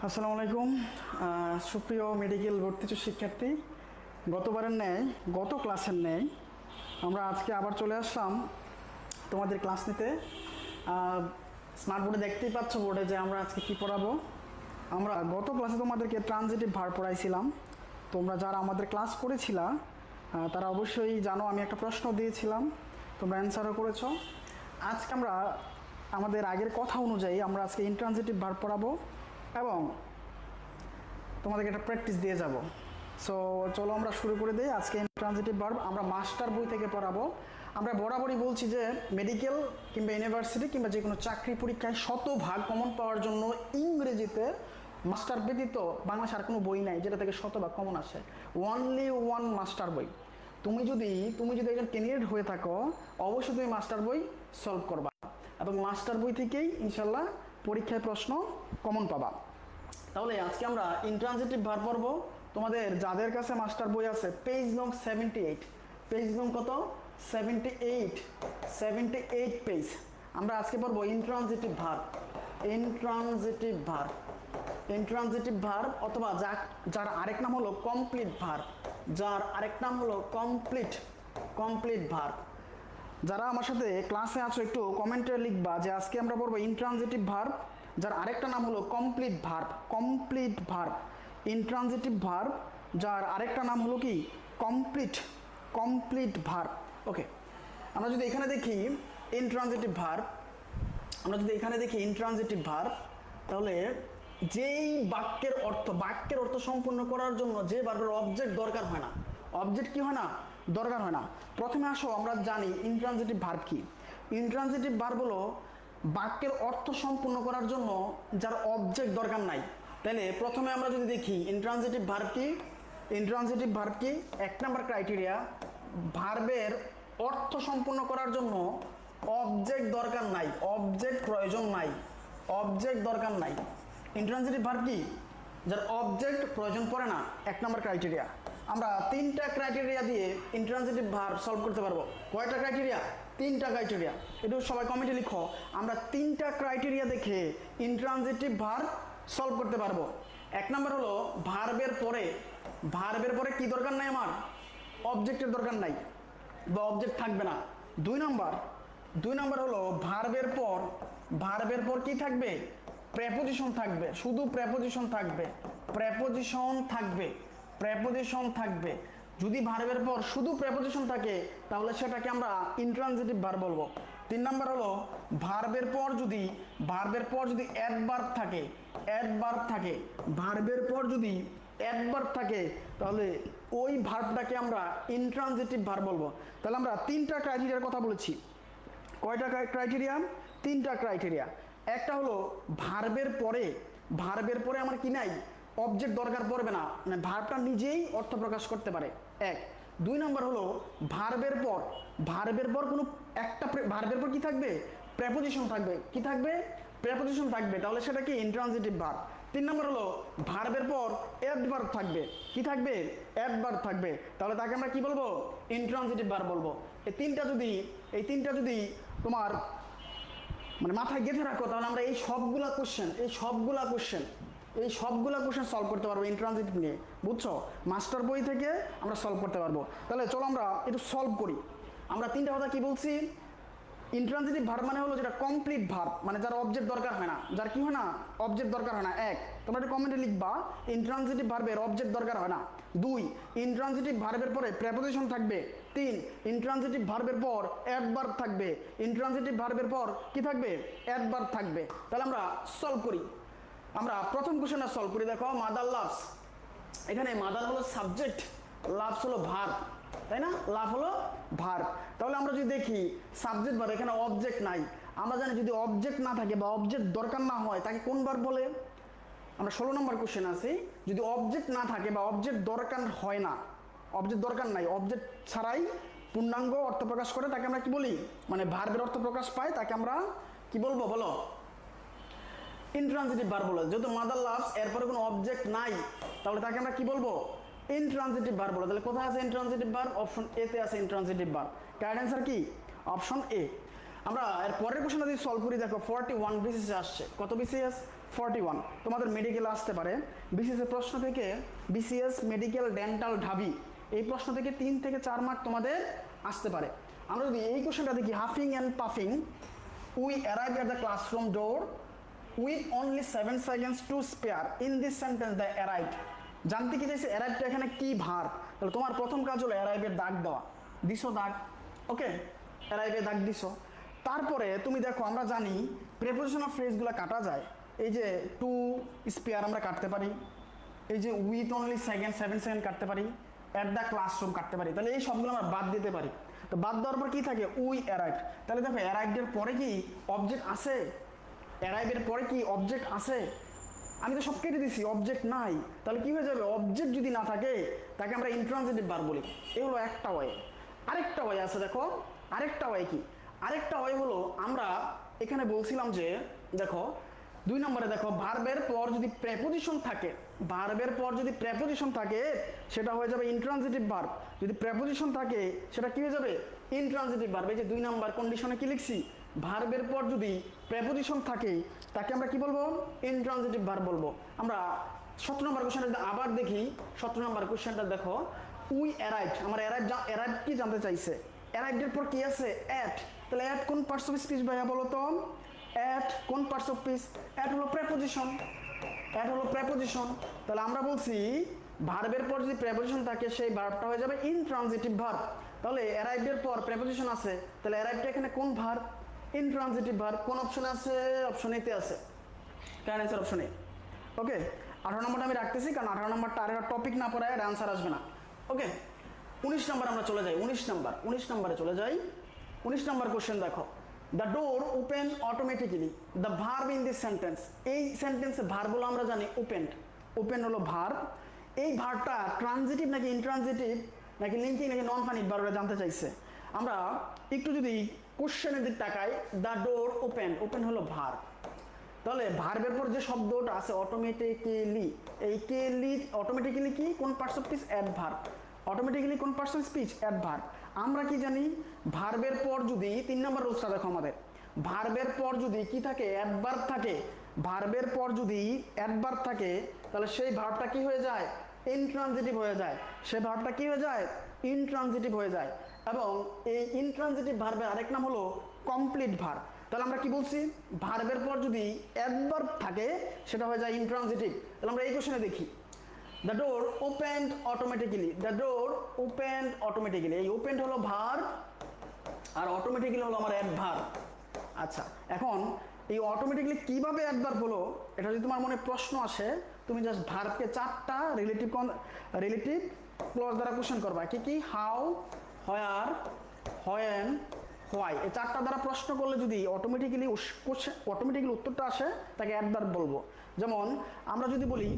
আসসালামু আলাইকুম সুপ্রিয় মেডিকেল ভর্তিচ্ছু শিক্ষার্থী, গতবারের ন্যায় গত ক্লাসের ন্যায় আমরা আজকে আবার চলে আসলাম তোমাদের ক্লাস নিতে। স্মার্ট বোর্ডে দেখতেই পাচ্ছ বোর্ডে যে আমরা আজকে কি পড়াবো। আমরা গত ক্লাসে তোমাদেরকে ট্রানজিটিভ ভার্ব পড়াইছিলাম। তোমরা যারা আমাদের ক্লাস করেছিলা তারা অবশ্যই জানো আমি একটা প্রশ্ন দিয়েছিলাম, তোমরা অ্যান্সারও করেছো। আজকে আমরা আমাদের আগের কথা অনুযায়ী আমরা আজকে ইনট্রানজিটিভ ভার্ব পড়াবো এবং তোমাদেরকে একটা প্র্যাকটিস দিয়ে যাব। সো চলো আমরা শুরু করে দিই। আজকে ইনট্রানজিটিভ ভার্ব আমরা মাস্টার বই থেকে পড়াবো। আমরা বরাবরই বলছি যে মেডিকেল কিংবা ইউনিভার্সিটি কিংবা যে কোনো চাকরি পরীক্ষায় শতভাগ কমন পাওয়ার জন্য ইংরেজিতে মাস্টার ব্যতীত বাংলাদেশে আর কোনো বই নাই যেটা থেকে শতভাগ কমন আসে। ওয়ানলি ওয়ান মাস্টার বই। তুমি যদি একজন ক্যান্ডিডেট হয়ে থাকো অবশ্যই তুমি মাস্টার বই সলভ করবা এবং মাস্টার বই থেকেই ইনশাল্লাহ পরীক্ষায় প্রশ্ন কমন পাবা। তাহলে আজকে আমরা ইনট্রানজিটিভ ভার্ব পড়ব। তোমাদের যাদের কাছে মাস্টার বই আছে পেজ নং 78, পেজ নং কত 78 পেজ। আমরা আজকে পড়ব ইনট্রানজিটিভ ভার্ব। ইনট্রানজিটিভ ভার্ব অথবা যার আরেক নাম হলো কমপ্লিট ভার্ব, কমপ্লিট ভার্ব। যারা আমার সাথে ক্লাসে আছো একটু কমেন্টে লিখবা যে আজকে আমরা পড়বো ইনট্রানজিটিভ ভার্ব যার আরেকটা নাম হলো কমপ্লিট ভার্ব। ইনট্রানজিটিভ ভার্ব যার আরেকটা নাম হলো কি কমপ্লিট ভার্ব। ওকে, আমরা যদি এখানে দেখি ইনট্রানজিটিভ ভার্ব, তাহলে যেই বাক্যের অর্থ সম্পূর্ণ করার জন্য যে ভার্বের অবজেক্ট দরকার হয় না, দরকার হয় না। প্রথমে আসো আমরা জানি ইনট্রানজিটিভ ভার্ব কি। ইনট্রানজিটিভ ভার্ব হলো বাক্যের অর্থ সম্পূর্ণ করার জন্য যার অবজেক্ট দরকার নাই। তাহলে প্রথমে আমরা যদি দেখি ইনট্রানজিটিভ ভার্ব কি, এক নাম্বার ক্রাইটেরিয়া, ভার্বের অর্থ সম্পূর্ণ করার জন্য অবজেক্ট দরকার নাই, অবজেক্ট দরকার নাই। ইনট্রানজিটিভ ভার্ব কি, যার অবজেক্ট প্রয়োজন পড়ে না, এক নাম্বার ক্রাইটেরিয়া। আমরা তিনটা ক্রাইটেরিয়া দিয়ে ইনট্রানজিটিভ ভার্ব সলভ করতে পারবো। কয়টা ক্রাইটেরিয়া? তিনটা ক্রাইটেরিয়া। একটু সবাই কমেন্টে লিখো, আমরা তিনটা ক্রাইটেরিয়া দেখে ইনট্রানজিটিভ ভার্ব সলভ করতে পারবো। এক নাম্বার হলো ভার্বের পরে কি দরকার নাই, আমার অবজেক্টের দরকার নাই বা অবজেক্ট থাকবে না। দুই নাম্বার হলো ভার্বের পর কি থাকবে? প্রেপোজিশন থাকবে, শুধু প্রেপোজিশন থাকবে। যদি ভার্বের পর শুধু প্রেপোজিশন থাকে তাহলে সেটাকে আমরা ইনট্রানজিটিভ ভার্ব বলবো। তিন নাম্বার হলো ভার্বের পর যদি অ্যাডভার্ব থাকে, তাহলে ওই ভার্বটাকে আমরা ইনট্রানজিটিভ ভার্ব বলবো। তাহলে আমরা তিনটা ক্রাইটেরিয়ার কথা বলেছি। কয়টা ক্রাইটেরিয়া? তিনটা ক্রাইটেরিয়া। একটা হলো ভার্বের পরে আমার কি নাই, অবজেক্ট দরকার পড়বে না, মানে ভার্বটা নিজেই অর্থ প্রকাশ করতে পারে, এক। দুই নম্বর হলো ভার্বের পর কোনো একটা ভার্বের পর কি থাকবে? প্রেপোজিশন থাকবে, তাহলে সেটা কি ইনট্রানজিটিভ ভার্ব। তিন নম্বর হলো ভার্বের পর অ্যাডভার্ব থাকবে, অ্যাডভার্ব থাকবে, তাহলে তাকে আমরা কি বলবো? ইনট্রানজিটিভ ভার্ব বলবো। এই তিনটা যদি তোমার মানে মাথায় গেঁথে রাখো তাহলে আমরা এই সবগুলা কোশ্চেন সলভ করতে পারবো ইনট্রানজিটিভ নিয়ে, বুঝছো? মাস্টার বই থেকে আমরা সলভ করতে পারবো। তাহলে চলো আমরা একটু সলভ করি। আমরা তিনটা কথা কি বলছি? ইনট্রানজিটিভ ভার্ব মানে হলো যেটা কমপ্লিট ভার্ব, মানে যার অবজেক্ট দরকার হয় না, যার কি হয় না, অবজেক্ট দরকার হয় না, এক। তোমরা একটু কমেন্টে লিখবা ইনট্রানজিটিভ ভার্বের অবজেক্ট দরকার হয় না। দুই, ইনট্রানজিটিভ ভার্বের পরে প্রেপোজিশন থাকবে। তিন, ইনট্রানজিটিভ ভার্বের পর অ্যাডভার্ব থাকবে। ইনট্রানজিটিভ ভার্বের পর কি থাকবে? অ্যাডভার্ব থাকবে। তাহলে আমরা সলভ করি। আমরা প্রথম কোশ্চেনটা সলভ করি। দেখো মাদার লাভস, এখানে মাদার হলো সাবজেক্ট, লাভস হলো ভার্ব, তাই না? লাভ হলো ভার্ব। তাহলে আমরা যদি দেখি সাবজেক্ট ভার্ব, এখানে অবজেক্ট নাই। আমরা জানি যদি অবজেক্ট না থাকে বা অবজেক্ট দরকার না হয় তাকে কোন ভার্ব বলে? আমরা 16 নম্বর কোশ্চেন আছি। যদি অবজেক্ট না থাকে বা অবজেক্ট দরকার হয় না, অবজেক্ট দরকার নাই, অবজেক্ট ছাড়াই পূর্ণাঙ্গ অর্থ প্রকাশ করে তাকে আমরা কি বলি? মানে ভার্বের অর্থ প্রকাশ পায় তাকে আমরা কি বলবো বলো? ইনট্রানজিটিভ ভার্ব বলে। যেহেতু মাদার লাভস এরপরে কোনো অবজেক্ট নাই তাহলে তাকে আমরা কি বলবো? ইনট্রানজিটিভ ভার্ব বলে। তাহলে কোথায় আছে ইনট্রানজিটিভ ভার্ব? অপশন এ তে আছে ইনট্রানজিটিভ ভার্ব। কারেক্ট অ্যান্সার কি? Option A. আমরা এর পরের কোশ্চেনটা যদি সলভ করি, দেখো 41 বিসিএস আসছে। কত বিসিএস? 41 তোমাদের মেডিকেল আসতে পারে বিসিএস এর প্রশ্ন থেকে, বিসিএস মেডিকেল ডেন্টাল ঢাবি, এই প্রশ্ন থেকে 3 থেকে 4 মার্ক তোমাদের আসতে পারে। আমরা যদি এই কোশ্চেনটা দেখি, huffing and puffing we arrive at the classroom door with only 7 seconds to spare in this sentence the arrive. জানতে কি চাইছে অ্যারাইভটা এখানে কি ভার, তাহলে তোমার প্রথম কাজ হলো অ্যারাইভের দাগ দেওয়া, দিছো দাগ, ওকে অ্যারাইভের দাগ দিছো। তারপরে তুমি দেখো আমরা জানি প্রেপোজিশনাল ফ্রেজগুলো কাটা যায়, এই যে টু স্পেয়ার আমরা কাটতে পারি, এই যে উইথ অনলি 7 সেকেন্ড কাটতে পারি, অ্যাট দ্য ক্লাসরুম কাটতে পারি, তাহলে এই সবগুলো আমরা বাদ দিতে পারি। তো বাদ দেওয়ার পর কি থাকে উই অ্যারাইভ, তাহলে দেখো অ্যারাইভের পরে কি অবজেক্ট আছে, অ্যারাইভের পরে কি অবজেক্ট আছে, আমি তো সব কেটে দিছি অবজেক্ট নাই, তাহলে কি হয়ে যাবে অবজেক্ট যদি না থাকে তাকে আমরা ইন্ট্রানজিটিভ ভার্ব বলি। এই হলো একটা ওয়ে। আরেকটা ওয়ে আছে দেখো, আরেকটা ওয়ে কি, আরেকটা ওয়ে হলো আমরা এখানে বলছিলাম যে দেখো 2 নম্বরে দেখো ভার্বের পর যদি প্রেপোজিশন থাকে, ভার্বের পর যদি প্রেপোজিশন থাকে সেটা হয়ে যাবে ইন্ট্রানজিটিভ ভার্ব, যদি প্রেপোজিশন থাকে সেটা কি হয়ে যাবে ইন্ট্রানজিটিভ ভার্ব। এই যে 2 নম্বর কন্ডিশনে কি লিখছি, ভার্বের পর যদি প্রেপোজিশন থাকে তাকে আমরা কি বলবো ইন্ট্রানজিটিভ ভার্ব বলবো। আমরা 17 নম্বর কোশ্চেনটা আবার দেখি, 17 নম্বর কোশ্চেনটা দেখো উই অ্যারাইভড, আমার অ্যারাইভ কি জানতে চাইছে, অ্যারাইভডের পর কি আছে অ্যাট, তাহলে অ্যাট কোন পার্টস অফ স্পিচ ভাইয়া বলো তো, অ্যাট কোন পার্টস অফ স্পিচ, অ্যাট হলো প্রেপোজিশন, অ্যাট হলো প্রেপোজিশন, তাহলে আমরা বলছি ভার্বের পর যদি প্রেপোজিশন থাকে সেই ভার্বটা হয়ে যাবে ইনট্রানজিটিভ ভার্ব। তাহলে অ্যারাইভের পর প্রেপোজিশন আছে, তাহলে অ্যারাইভটা এখানে কোন ভার্ব ইনট্রানজিটিভ ভার্ব। কোন অপশনে আছে, অপশন এতে আছে, কারেন্ট অ্যান্সার অপশন এ। ওকে 18 নম্বরটা আমি রাখতেছি কারণ 18 নম্বরটা আর একটা টপিক না পড়ায় অ্যান্সার আসবে না। ওকে 19 নম্বর আমরা চলে যাই, 19 নম্বরে চলে যাই। 19 নম্বর কোশ্চেন দেখো, the door open automatically, the verb in this sentence, এই সেন্টেন্সে ভার্ব হলো আমরা জানি ওপেন্ড, ওপেন হলো ভার্ব, এই ভার্বটা ট্রানজিটিভ নাকি ইনট্রানজিটিভ নাকি লিঙ্কিং নাকি নন ফাইনিট ভার্ব জানতে চাইছে। আমরা একটু যদি কোশ্চেনের দিক তাকাই, দ্য ডোর ওপেন, ওপেন হলো ভার্ব, তাহলে ভার্বের পর যে শব্দটা আছে অটোমেটিক্যালি, এই কেলি অটোমেটিক্যালি কি কোন parts of speech adverb, automatically কোন পার্টস অফ স্পিচ অ্যাডভার্ব। আমরা কি জানি ভার্বের পর যদি 3 নম্বর রুলসটা দেখো আমাদের, ভার্বের পর যদি কি থাকে অ্যাডভার্ব থাকে, ভার্বের পর যদি অ্যাডভার্ব থাকে তাহলে সেই ভার্বটা কি হয়ে যায় ইনট্রানজিটিভ হয়ে যায়, সেই ভার্বটা কি হয়ে যায় ইনট্রানজিটিভ হয়ে যায়। এবং এই ইনট্রানজিটিভ ভার্বের আরেক নাম হলো কমপ্লিট ভার্ব। তাহলে আমরা কি বলছি ভার্বের পর যদি অ্যাডভার্ব থাকে সেটা হয়ে যায় ইনট্রানজিটিভ। তাহলে আমরা এই কোশ্চেনে দেখি, the door opened automatically, the door opened automatically, এই ওপেন্ড হলো ভার্ব আর অটোমেটিক্যালি হলো আমার অ্যাডভার্ব। আচ্ছা এখন এই অটোমেটিক্যালি কিভাবে অ্যাডভার্ব হলো এটা যদি তোমার মনে প্রশ্ন আসে, তুমি জাস্ট ভার্বকে 4টা রিলেটিভ ক্লজ দ্বারা কোশ্চেন করবা, কি কি, হাউ, হোয়ার, হোয়েন, হোয়াই, এই 4টা দ্বারা প্রশ্ন করলে যদি অটোমেটিক্যালি উত্তরটা আসে তাকে অ্যাডভার্ব বলবো। যেমন আমরা যদি বলি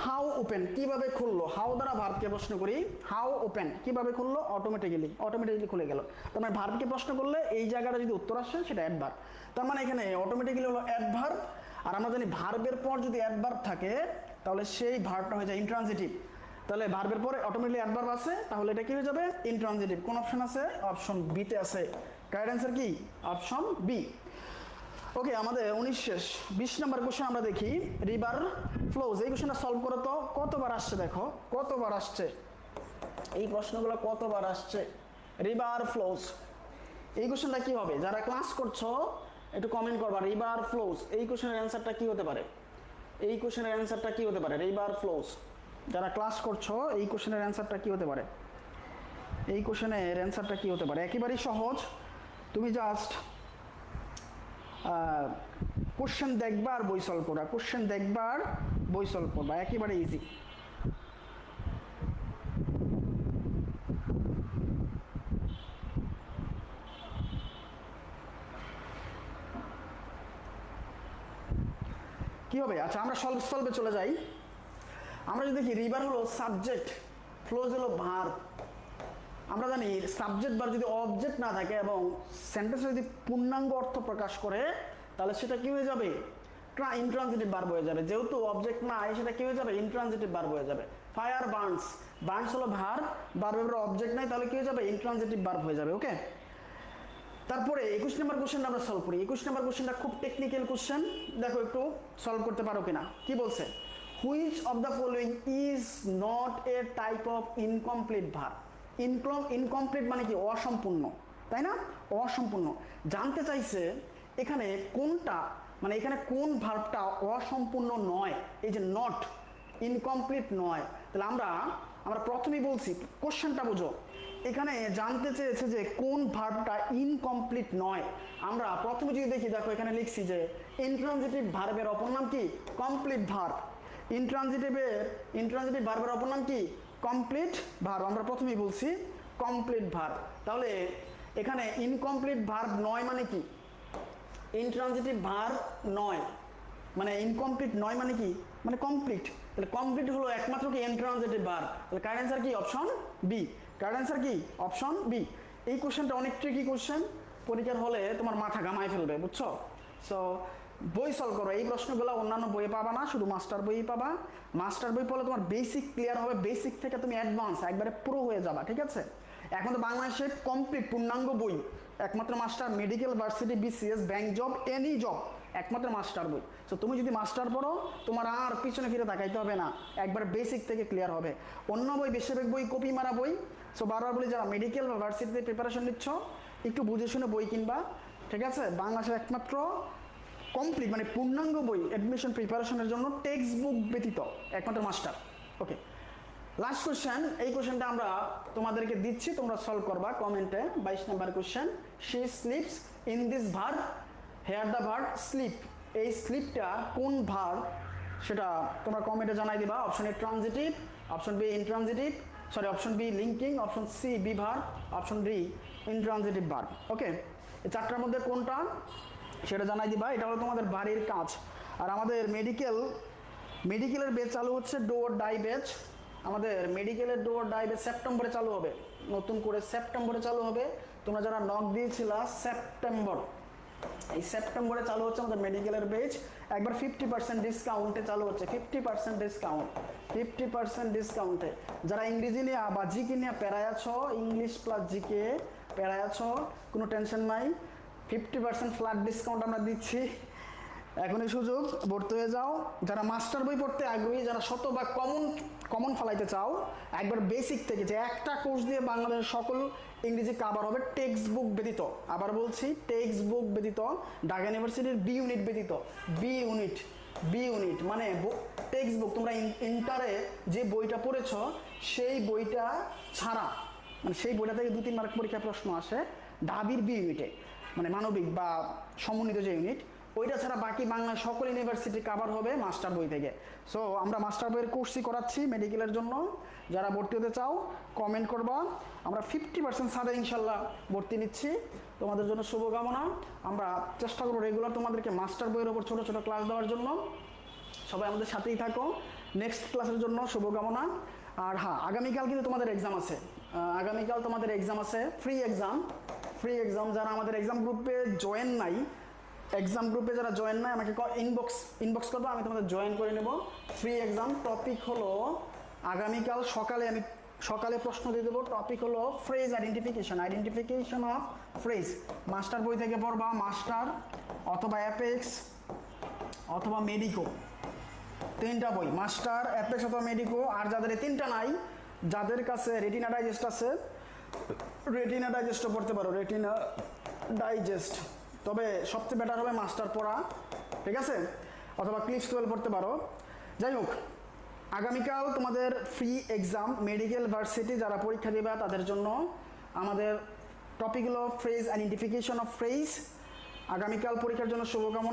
হাউ ওপেন, কিভাবে খুললো, হাউ দ্বারা ভার্বকে প্রশ্ন করি, হাউ ওপেন কিভাবে খুললো, অটোমেটিক্যালি খুলে গেল। তার মানে ভার্বকে প্রশ্ন করলে এই জায়গাটা যদি উত্তর আসে সেটা অ্যাডভার্ব। তার মানে এখানে অটোমেটিক্যালি হলো অ্যাডভার্ব, আর আমরা জানি ভার্বের পর যদি অ্যাডভার্ব থাকে তাহলে সেই ভার্বটা হয়ে যায় ইনট্রানজিটিভ। তাহলে ভার্বের পরে অটোমেটিক্যালি অ্যাডভার্ব আছে, তাহলে এটা কি হয়ে যাবে ইনট্রানজিটিভ। কোন অপশন আছে, অপশন বি তে আছে, কারেক্ট অ্যান্সার কি অপশন বি। ওকে আমাদের 19 শেষ। 20 নম্বর কোশ্চেন আমরা দেখি, রিভার ফ্লোজ, এই কোশ্চেনটা সলভ করো তো, কতবার আসছে দেখো, কতবার আসছে এই প্রশ্নগুলো, কতবার আসছে রিভার ফ্লোজ। এই কোশ্চেনটা কি হবে, যারা ক্লাস করছো একটু কমেন্ট করবা, রিভার ফ্লোজ এই কোশ্চেনের অ্যান্সারটা কি হতে পারে, এই কোশ্চেনের অ্যান্সারটা কি হতে পারে, রিভার ফ্লোজ যারা ক্লাস করছো এই কোশ্চেনের অ্যান্সারটা কি হতে পারে, এই কোশ্চেনের অ্যান্সারটা কি হতে পারে। একেবারেই সহজ, তুমি জাস্ট কোশ্চেন দেখবা আর বই সলভ করবা, কোশ্চেন দেখবা আর বই সলভ করবা, একেবারে ইজি। কি হবে, আচ্ছা আমরা সলভে চলে যাই। আমরা যদি দেখি রিভার হলো সাবজেক্ট, ফ্লোজ হলো ভার্ব। আমরা জানি সাবজেক্ট বার যদি অবজেক্ট না থাকে এবং সেন্টেন্সে যদি পূর্ণাঙ্গ অর্থ প্রকাশ করে তাহলে সেটা কি হয়ে যাবে ইনট্রানজিটিভ ভার্ব হয়ে যাবে। যেহেতু অবজেক্ট নাই সেটা কি হয়ে যাবে ইনট্রানজিটিভ ভার্ব হয়ে যাবে। ফায়ার বার্নস, বার্নস হলো ভার্ব, ভার্বের অবজেক্ট নাই তাহলে কি হয়ে যাবে ইনট্রানজিটিভ ভার্ব হয়ে যাবে। ওকে তারপরে 21 নম্বর কোশ্চেনটা আমরা সলভ করি। 21 নম্বর কোশ্চেনটা খুব টেকনিক্যাল কোশ্চেন, দেখো একটু সলভ করতে পারো কিনা। কি বলছে, which of the following is not a type of incomplete verb. Incomplete মানে কি, অসম্পূর্ণ, তাই না, অসম্পূর্ণ। জানতে চাইছে এখানে কোনটা, মানে এখানে কোন ভার্বটা অসম্পূর্ণ নয়, এই যে নট, ইনকমপ্লিট নয়। তাহলে আমরা প্রথমেই বলছি, কোশ্চেনটা বুঝো, এখানে জানতে চেয়েছে যে কোন ভার্বটা ইনকমপ্লিট নয়। আমরা প্রথমে যদি দেখি, দেখো এখানে লিখছি যে ইন্ট্রানজিটিভ ভার্বের অপর নাম কি, কমপ্লিট ভার্ব। ইন্ট্রানজিটিভ ভার্বের অপর নাম কি, কমপ্লিট ভার্ব। আমরা প্রথমেই বলছি কমপ্লিট ভার্ব। তাহলে এখানে ইনকমপ্লিট ভার্ব নয় মানে কি, ইন্ট্রানজিটিভ ভার্ব নয় মানে ইনকমপ্লিট নয় মানে কি, মানে কমপ্লিট। তাহলে কমপ্লিট হলো একমাত্র কি ইন্ট্রানজিটিভ ভার্ব। তাহলে কারেক্ট অ্যান্সার কি, অপশন বি। কারেক্ট অ্যান্সার কি, অপশন বি। এই কোশ্চেনটা অনেক ট্রিকি কোশ্চেন, পরীক্ষার হলে তোমার মাথা ঘামায় ফেলবে, বুঝছো। সো বই সলভ করো, এই প্রশ্নগুলো অন্যান্য বইয়ে পাবা না, শুধু মাস্টার বই পাবা। মাস্টার বই পড়লে তোমার বেসিক ক্লিয়ার হবে, বেসিক থেকে তুমি অ্যাডভান্স একবারে পুরো হয়ে যাবা, ঠিক আছে। এখন তো বাংলাদেশের কমপ্লিট পূর্ণাঙ্গ বই একমাত্র master, medical, varsity, BCS, bank job, any job, একমাত্র মাস্টার বই। তো তুমি যদি মাস্টার পড়ো, তোমার আর পিছনে ফিরে তাকাইতে হবে না, একবার বেসিক থেকে ক্লিয়ার হবে। অন্য বই, বেশিরভাগ বই কপি মারা বই। সো বারবার বলি, যারা মেডিকেল বা ভার্সিটিতে প্রিপারেশন নিচ্ছ, একটু বুঝে শুনে বই কিনবা, ঠিক আছে। বাংলাদেশের একমাত্র কমপ্লিট মানে পূর্ণাঙ্গ বই অ্যাডমিশন প্রিপারেশনের জন্য টেক্সট বুক ব্যতীত একমাত্র মাস্টার। ওকে, লাস্ট কোশ্চেন, এই কোশ্চেনটা আমরা তোমাদেরকে দিচ্ছি, তোমরা সলভ করবা কমেন্টে। 22 নম্বর কোশ্চেন, she slips in this verb, here the verb slip. এই স্লিপটা কোন ভার্ব সেটা তোমরা কমেন্টে জানাই দিবা। Option A transitive, option B intransitive, option B linking, option C B verb, option D intransitive verb. Okay, এই চারটার মধ্যে কোনটা সেটা জানাই দিবা। এটা হলো তোমাদের বাড়ির কাজ। আর আমাদের মেডিকেলের বেচ চালু হচ্ছে, ডু অর ডাই বেচ। আমাদের মেডিকেলের ডু অর ডাই বেচ সেপ্টেম্বরে চালু হবে, নতুন করে সেপ্টেম্বরে চালু হবে। তোমরা যারা নক দিয়েছিলা সেপ্টেম্বর, এই সেপ্টেম্বরে চালু হচ্ছে আমাদের মেডিকেলের বেচ। একবার 50% ডিসকাউন্টে চালু হচ্ছে, 50% ডিসকাউন্ট, 50% ডিসকাউন্টে। যারা ইংরেজি নিয়ে বা জিকে নিয়ে প্যারায় আছো, ইংলিশ প্লাস জিকে প্যারায় আছো, কোনো টেনশন নাই, 50% ফ্ল্যাট ডিসকাউন্ট আমরা দিচ্ছি। এখনই সুযোগ, ভর্তি হয়ে যাও। যারা মাস্টার বই পড়তে আগ্রহী, যারা শতভাগ কমন ফলাইতে চাও, একবার বেসিক থেকে, যে একটা কোর্স দিয়ে বাংলাদেশের সকল ইংরেজি কাভার হবে টেক্সট বুক ব্যতীত। আবার বলছি, টেক্সট বুক ব্যতীত, ঢাকা ইউনিভার্সিটির বি ইউনিট ব্যতীত। বি ইউনিট মানে টেক্সট বুক, তোমরা ইন্টারে যে বইটা পড়েছ সেই বইটা ছাড়া, মানে সেই বইটা থেকে 2-3 মার্ক পরীক্ষা প্রশ্ন আসে ঢাবির বি ইউনিটে, মানে মানবিক বা সমন্বিত যে ইউনিট, ওইটা ছাড়া বাকি বাংলা সকল ইউনিভার্সিটি কাভার হবে মাস্টার বই থেকে। সো আমরা মাস্টার বইয়ের কোর্সই করাচ্ছি মেডিকেলের জন্য। যারা ভর্তি হতে চাও কমেন্ট করবা, আমরা 50% ছাড়ে ইনশাল্লাহ ভর্তি নিচ্ছি। তোমাদের জন্য শুভকামনা। আমরা চেষ্টা করবো রেগুলার তোমাদেরকে মাস্টার বইয়ের ওপর ছোটো ছোটো ক্লাস দেওয়ার জন্য। সবাই আমাদের সাথেই থাকো। নেক্সট ক্লাসের জন্য শুভকামনা। আর হ্যাঁ, আগামীকাল কিন্তু তোমাদের এক্সাম আছে, আগামীকাল তোমাদের এক্সাম আছে, ফ্রি এক্সাম। যারা আমাদের এক্সাম গ্রুপে জয়েন নাই, যারা জয়েন নাই, আমাকে ইনবক্স করবো, আমি তোমাদের জয়েন করে নেব। ফ্রি এক্সাম, টপিক হলো আগামীকাল সকালে প্রশ্ন দিয়ে দেবো। টপিক হলো phrase identification of phrase. Master বই থেকে পড়বা, মাস্টার অথবা অ্যাপেক্স অথবা মেডিকো, 3টা বই, মাস্টার, অ্যাপেক্স অথবা মেডিকো। আর যাদের এই 3টা নাই, যাদের কাছে রেটিনা ডাইজেস্ট আছে, রেটিনা ডাইজেস্টও পড়তে পারো, রেটিনা ডাইজেস্ট। তবে সবচেয়ে বেটার হবে মাস্টার পড়া, ঠিক আছে, অথবা ক্লিপস 12 পড়তে পারো। যাই হোক, আগামীকাল তোমাদের ফ্রি এক্সাম, মেডিকেল ভার্সিটি যারা পরীক্ষা দেবে তাদের জন্য আমাদের টপিক হলো ফ্রেজ আইডেন্টিফিকেশন অফ ফ্রেজ। আগামীকাল পরীক্ষার জন্য শুভকামনা।